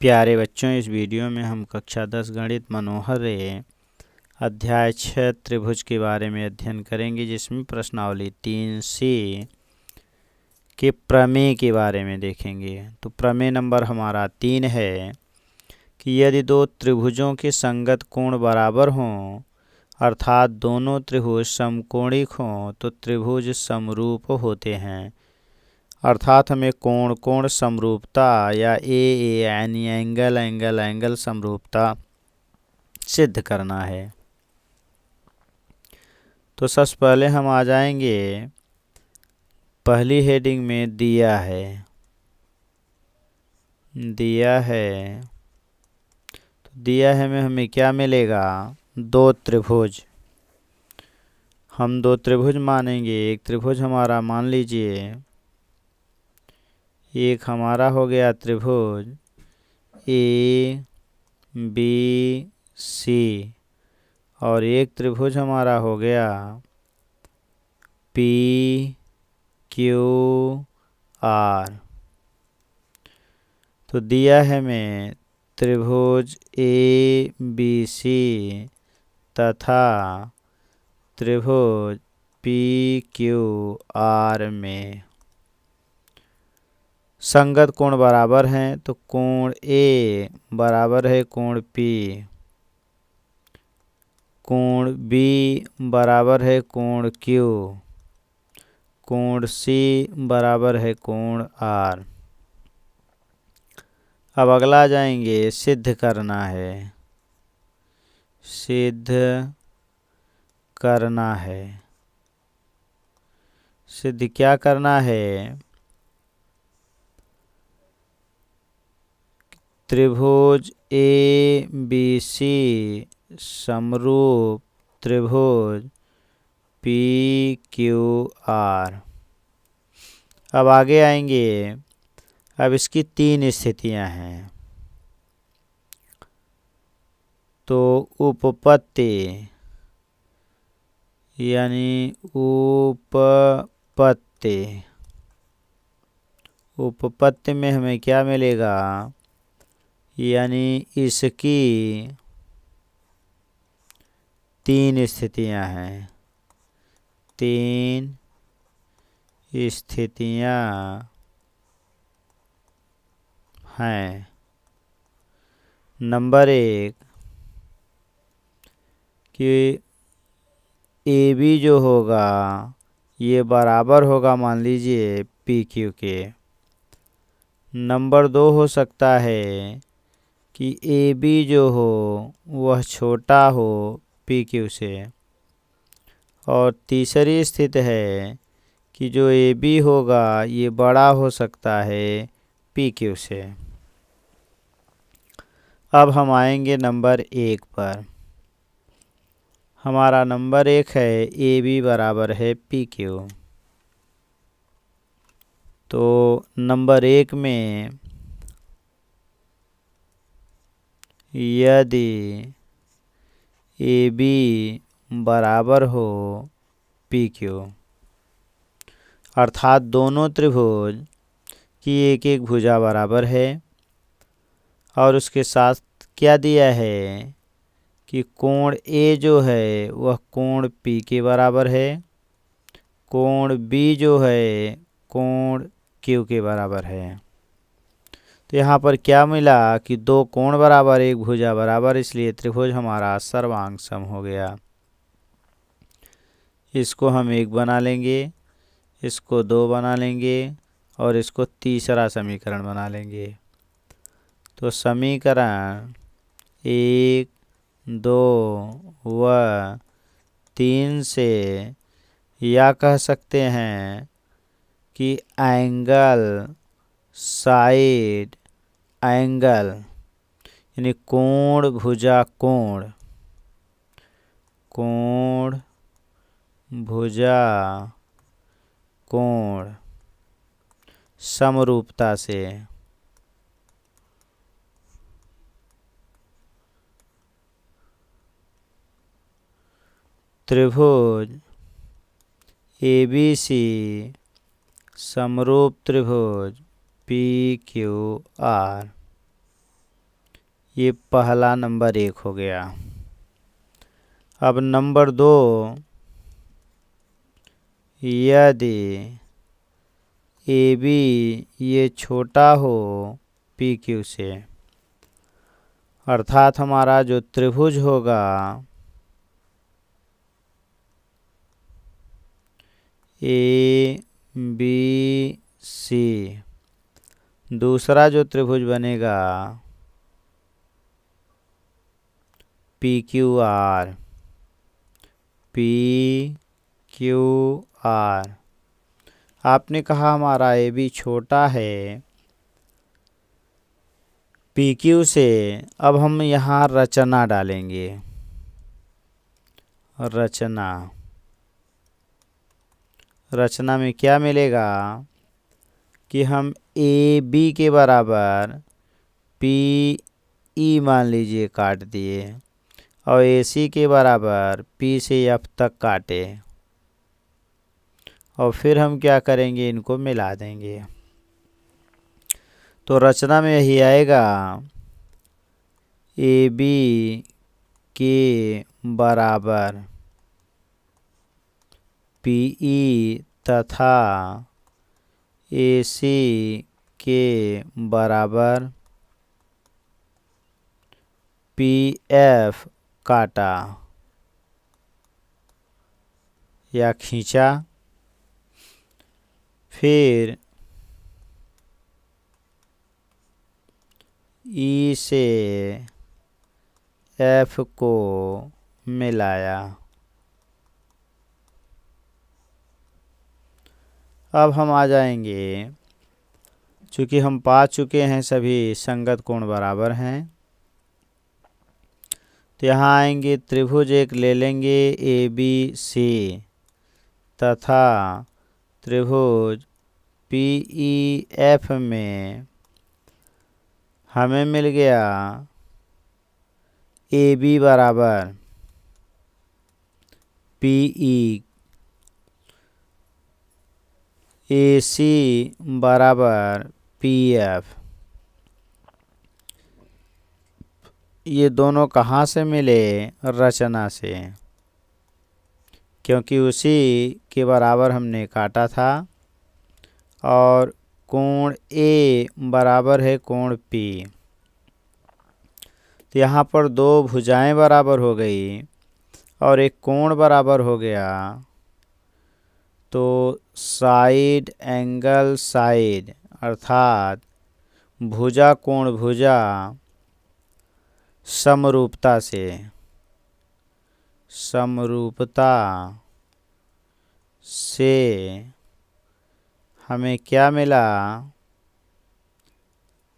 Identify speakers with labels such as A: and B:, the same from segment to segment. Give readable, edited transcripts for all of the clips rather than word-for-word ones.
A: प्यारे बच्चों, इस वीडियो में हम कक्षा 10 गणित मनोहर अध्याय 6 त्रिभुज के बारे में अध्ययन करेंगे, जिसमें प्रश्नावली 3C के प्रमेय के बारे में देखेंगे। तो प्रमेय नंबर हमारा 3 है कि यदि दो त्रिभुजों के संगत कोण बराबर हों, अर्थात दोनों त्रिभुज समकोणिक हों, तो त्रिभुज समरूप होते हैं। अर्थात हमें कोण समरूपता या ए यानी एंगल समरूपता सिद्ध करना है। तो सबसे पहले हम आ जाएंगे पहली हेडिंग में दिया है तो दिया है में हमें क्या मिलेगा? दो त्रिभुज। हम दो त्रिभुज मानेंगे। एक त्रिभुज हमारा मान लीजिए, एक हमारा हो गया त्रिभुज ए बी सी, और एक त्रिभुज हमारा हो गया पी क्यू आर। तो दिया है हमें त्रिभुज ए बी सी तथा त्रिभुज पी क्यू आर में संगत कोण बराबर हैं। तो कोण ए बराबर है कोण पी, कोण बी बराबर है कोण क्यू, कोण सी बराबर है कोण आर। अब अगला जाएंगे, सिद्ध करना है। सिद्ध क्या करना है? त्रिभुज ए बी सी समरूप त्रिभुज पी क्यू आर। अब आगे आएंगे। अब इसकी तीन स्थितियां हैं। तो उपपत्ति यानी उपपत्ति में हमें क्या मिलेगा? यानी इसकी तीन स्थितियां हैं। तीन स्थितियां हैं। नंबर 1 कि ए बी जो होगा ये बराबर होगा, मान लीजिए, पी क्यू के। नंबर 2 हो सकता है कि ए बी जो हो वह छोटा हो पी क्यू से। और तीसरी स्थिति है कि जो ए बी होगा ये बड़ा हो सकता है पी क्यू से। अब हम आएंगे नंबर 1 पर। हमारा नंबर 1 है ए बी बराबर है पी क्यू। तो नंबर 1 में यदि ए बी बराबर हो पी क्यू, अर्थात दोनों त्रिभुज की एक एक भुजा बराबर है, और उसके साथ क्या दिया है कि कोण ए जो है वह कोण पी के बराबर है, कोण बी जो है कोण क्यू के बराबर है। तो यहाँ पर क्या मिला कि दो कोण बराबर एक भुजा बराबर, इसलिए त्रिभुज हमारा सर्वांग सम हो गया। इसको हम 1 बना लेंगे, इसको 2 बना लेंगे, और इसको तीसरा समीकरण बना लेंगे। तो समीकरण 1, 2 व 3 से या कह सकते हैं कि एंगल साइड एंगल यानी कोण भुजा कोण, कोण भुजा कोण समरूपता से त्रिभुज ए बी सी समरूप त्रिभुज पी क्यू आर। ये पहला नंबर 1 हो गया। अब नंबर 2, यदि AB ये छोटा हो PQ से, अर्थात हमारा जो त्रिभुज होगा ABC, दूसरा जो त्रिभुज बनेगा PQR, आपने कहा हमारा AB छोटा है PQ से। अब हम यहाँ रचना डालेंगे। रचना में क्या मिलेगा कि हम AB के बराबर PE मान लीजिए काट दिए, और AC के बराबर P से F तक काटे, और फिर हम क्या करेंगे, इनको मिला देंगे। तो रचना में यही आएगा, AB के बराबर PE तथा AC के बराबर PF काटा या खींचा, फिर E से F को मिलाया। अब हम आ जाएंगे, चूँकि हम पा चुके हैं सभी संगत कोण बराबर हैं, तो यहाँ आएंगे, त्रिभुज एक ले लेंगे ABC तथा त्रिभुज PEF में हमें मिल गया AB बराबर PE, AC बराबर PF। ये दोनों कहाँ से मिले, रचना से, क्योंकि उसी के बराबर हमने काटा था, और कोण A बराबर है कोण P। तो यहाँ पर दो भुजाएं बराबर हो गई और एक कोण बराबर हो गया, तो साइड एंगल साइड अर्थात भुजा कोण भुजा समरूपता से हमें क्या मिला,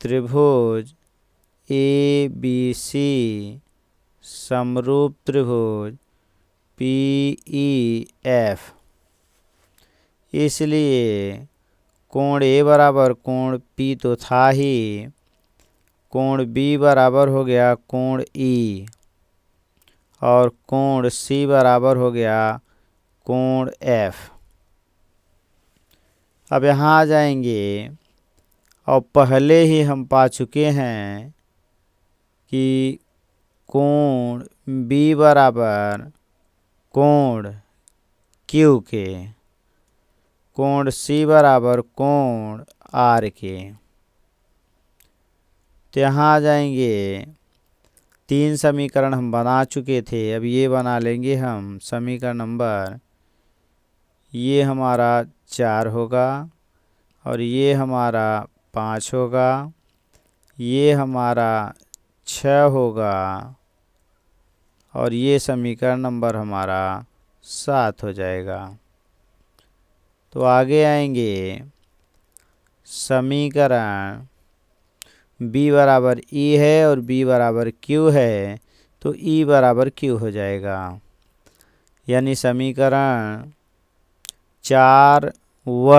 A: त्रिभुज ABC समरूप त्रिभुज PEF। इसलिए कोण A बराबर कोण P तो था ही, कोण B बराबर हो गया कोण E, और कोण C बराबर हो गया कोण F। अब यहाँ आ जाएंगे, और पहले ही हम पा चुके हैं कि कोण B बराबर कोण Q के, कोण C बराबर कोण R के। तो यहाँ आ जाएंगे, 3 समीकरण हम बना चुके थे, अब ये बना लेंगे हम समीकरण नंबर, ये हमारा 4 होगा, और ये हमारा 5 होगा, ये हमारा 6 होगा, और ये समीकरण नंबर हमारा 7 हो जाएगा। तो आगे आएंगे, समीकरण B बराबर E है और B बराबर Q है, तो E बराबर Q हो जाएगा। यानी समीकरण 4 व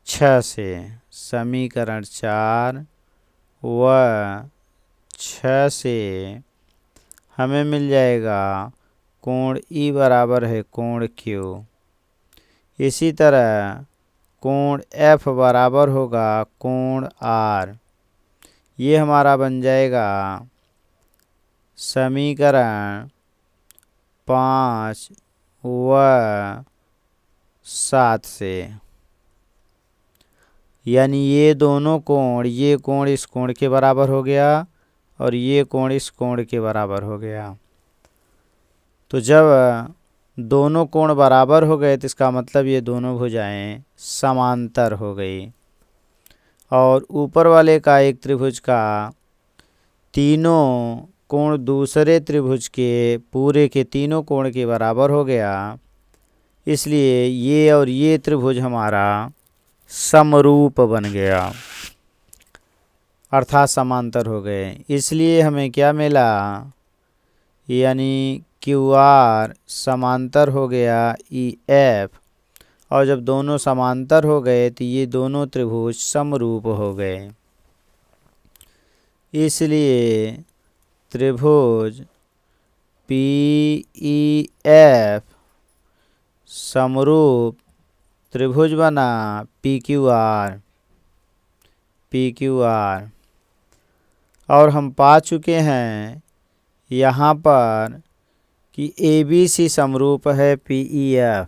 A: 6 से, समीकरण 4 व 6 से हमें मिल जाएगा कोण E बराबर है कोण Q। इसी तरह कोण F बराबर होगा कोण R। ये हमारा बन जाएगा समीकरण 5 व 7 से। यानी ये दोनों कोण, ये कोण इस कोण के बराबर हो गया और ये कोण इस कोण के बराबर हो गया। तो जब दोनों कोण बराबर हो गए तो इसका मतलब ये दोनों भुजाएं समांतर हो गई। और ऊपर वाले का एक त्रिभुज का तीनों कोण दूसरे त्रिभुज के पूरे के तीनों कोण के बराबर हो गया, इसलिए ये और ये त्रिभुज हमारा समरूप बन गया, अर्थात समांतर हो गए। इसलिए हमें क्या मिला, यानी QR समांतर हो गया EF, और जब दोनों समांतर हो गए तो ये दोनों त्रिभुज समरूप हो गए। इसलिए त्रिभुज PEF समरूप त्रिभुज बना PQR। और हम पा चुके हैं यहाँ पर कि ABC समरूप है PEF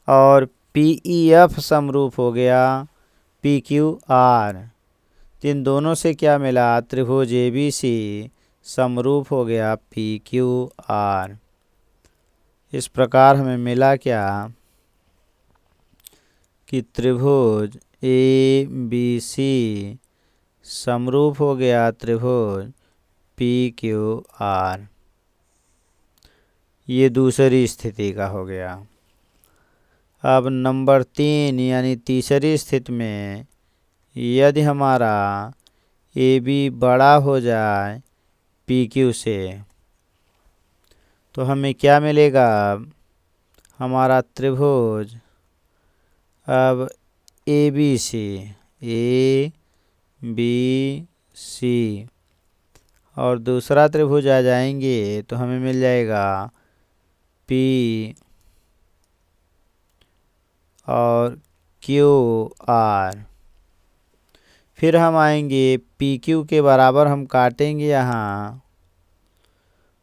A: और PEF समरूप हो गया PQR। इन दोनों से क्या मिला, त्रिभुज ABC समरूप हो गया PQR। इस प्रकार हमें मिला क्या कि त्रिभुज ABC समरूप हो गया त्रिभुज PQR। ये दूसरी स्थिति का हो गया। अब नंबर 3 यानी तीसरी स्थिति में यदि हमारा AB बड़ा हो जाए PQ से तो हमें क्या मिलेगा, हमारा त्रिभुज अब ABC और दूसरा त्रिभुज आ जाएंगे तो हमें मिल जाएगा P और QR। फिर हम आएंगे PQ के बराबर हम काटेंगे यहाँ,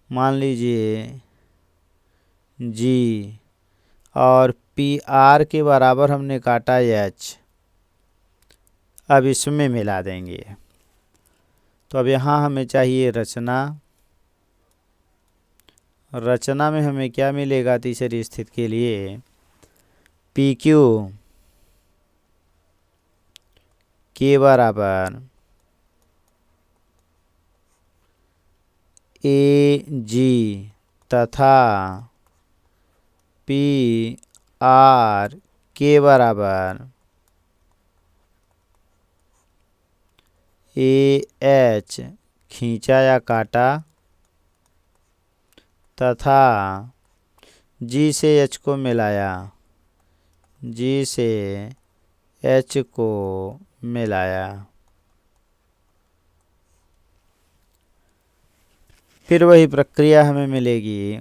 A: मान लीजिए G, और PR के बराबर हमने काटा H। अब इसमें मिला देंगे। तो अब यहाँ हमें चाहिए रचना में हमें क्या मिलेगा तीसरी स्थिति के लिए, PQ के बराबर AG तथा PR के बराबर AH खींचा या काटा तथा G से H को मिलाया, G से H को मिलाया। फिर वही प्रक्रिया हमें मिलेगी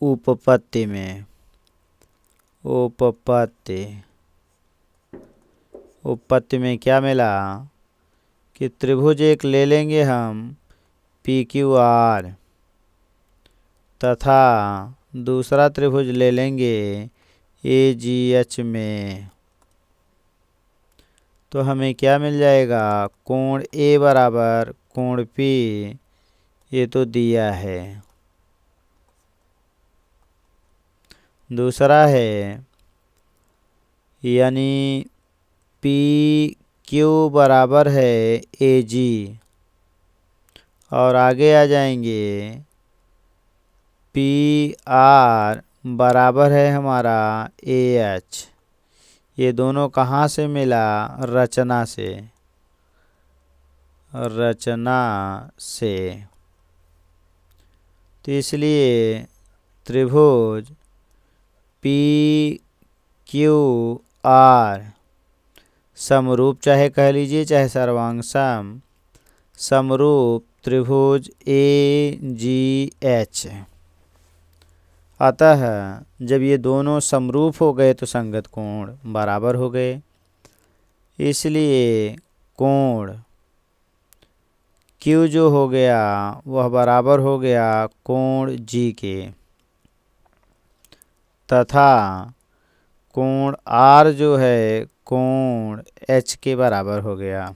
A: उपपत्ति में। उपपत्ति में क्या मिला कि त्रिभुज एक ले लेंगे हम PQR तथा दूसरा त्रिभुज ले लेंगे AGH में। तो हमें क्या मिल जाएगा, कोण A बराबर कोण P, ये तो दिया है। दूसरा है यानी PQ बराबर है AG, और आगे आ जाएंगे PR बराबर है हमारा AH। ये दोनों कहाँ से मिला, रचना से। तो इसलिए त्रिभुज PQR समरूप चाहे कह लीजिए चाहे सर्वांग समरूप त्रिभुज AGH। अतः जब ये दोनों समरूप हो गए तो संगत कोण बराबर हो गए। इसलिए कोण Q जो हो गया वह बराबर हो गया कोण G के, तथा कोण R जो है कोण H के बराबर हो गया।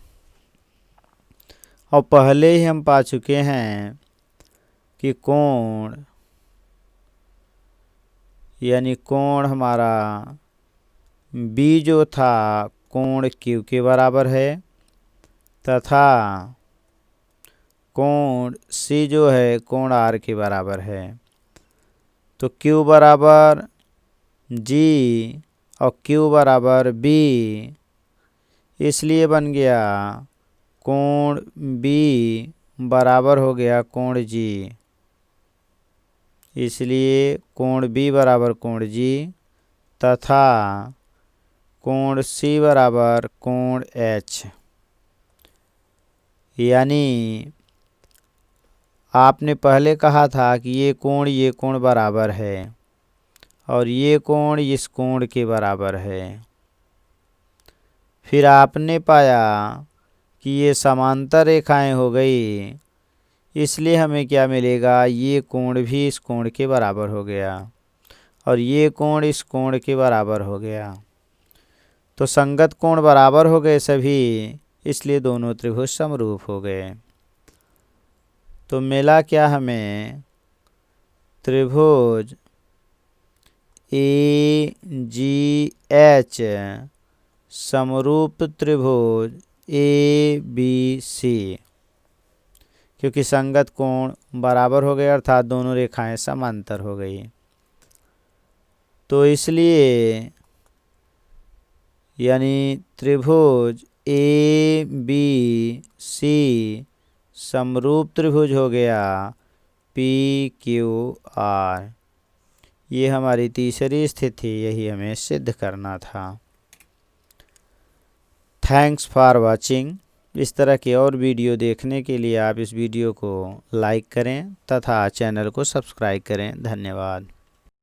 A: और पहले ही हम पा चुके हैं कि कोण यानी कोण हमारा B जो था कोण Q के बराबर है, तथा कोण C जो है कोण R के बराबर है। तो Q बराबर G और Q बराबर B, इसलिए बन गया कोण B बराबर हो गया कोण G। इसलिए कोण B बराबर कोण G तथा कोण C बराबर कोण H। यानी आपने पहले कहा था कि ये कोण बराबर है और ये कोण इस कोण के बराबर है। फिर आपने पाया कि ये समांतर रेखाएं हो गई, इसलिए हमें क्या मिलेगा, ये कोण भी इस कोण के बराबर हो गया और ये कोण इस कोण के बराबर हो गया। तो संगत कोण बराबर हो गए सभी, इसलिए दोनों त्रिभुज समरूप हो गए। तो मिला क्या हमें, त्रिभुज AGH समरूप त्रिभुज ABC, क्योंकि संगत कोण बराबर हो गए अर्थात दोनों रेखाएं समांतर हो गई। तो इसलिए यानी त्रिभुज ABC समरूप त्रिभुज हो गया PQR। ये हमारी तीसरी स्थिति, यही हमें सिद्ध करना था। Thanks for watching. इस तरह के और वीडियो देखने के लिए आप इस वीडियो को लाइक करें तथा चैनल को सब्सक्राइब करें। धन्यवाद।